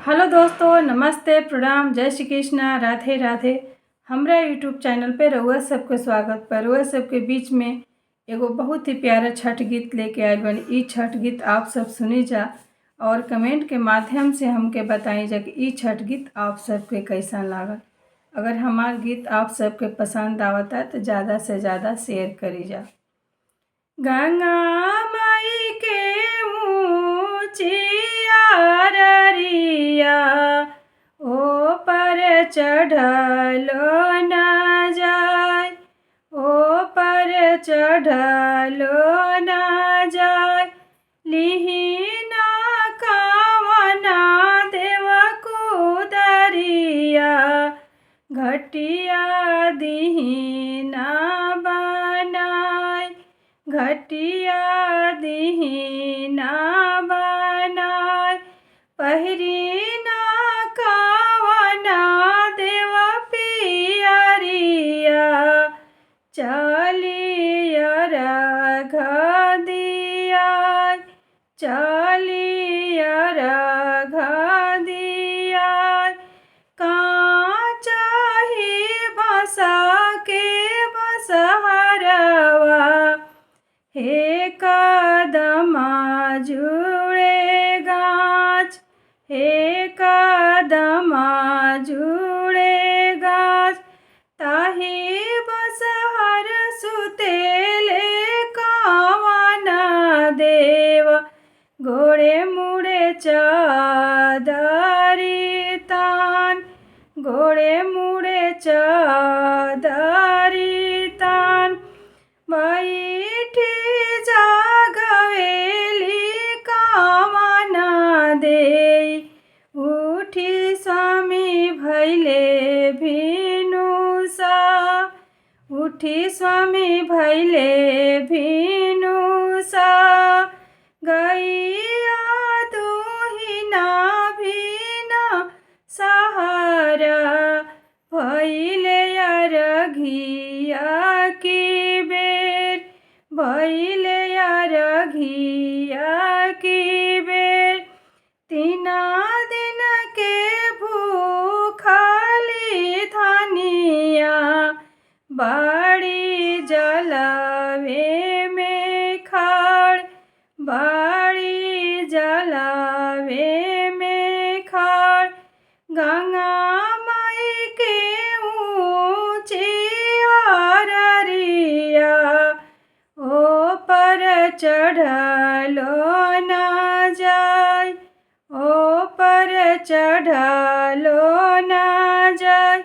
Hello दोस्तों, नमस्ते, प्रणाम, जय श्री कृष्णा, राधे राधे। हमरा यूट्यूब चैनल पे रउआ सबके स्वागत पर। रउआ सबके बीच में एगो बहुत ही प्यारा छठ गीत लेके आयल बनी। ई छठ गीत आप सब सुनी जा और कमेंट के माध्यम से हमके बताई जा कि ई छठ गीत आप सबके कैसा लागल। अगर हमार गीत आप सबके पसंद आवता तो ज़्यादा से ज़्यादा शेयर करी जा। गंगा माई के ऊँची आररिया ओ पर चढ़लो न जाय, ओ पर चढ़लो न जाय। लिहिना कावना देव कुदरिया, घटिया दिहिना बनाय, घटिया दिहिना बनाय। पहिरीना कावना देव पियरिया, चलिया रघ दियाय, चलिया रघ दियाय। काचाही बसा के बसहरवा, हे कदमा जुड़े गाछ, हे कदमा जुड़े गाछ। ताही बसहर सुतेले कावना देव, गोड़े मुड़े चादरी तान, गोड़े मुड़े चादरी तान। बैठी जागवेली कावना देई, उठी स्वामी भैले भिनुसा, उठी स्वामी भैले भिनुसा। गैया दुहिना भिना सहारा, भैले अरघिया की बेर, भैले अरघिया की बेर। तीना दिन के भूखली धनिया, बाड़ी जलावे में खाड़, बाड़ी जलावे में खाड़। गंगा माई के ऊँची आररिया, ओ पर चढ़लो न जाय, ओ पर चढ़लो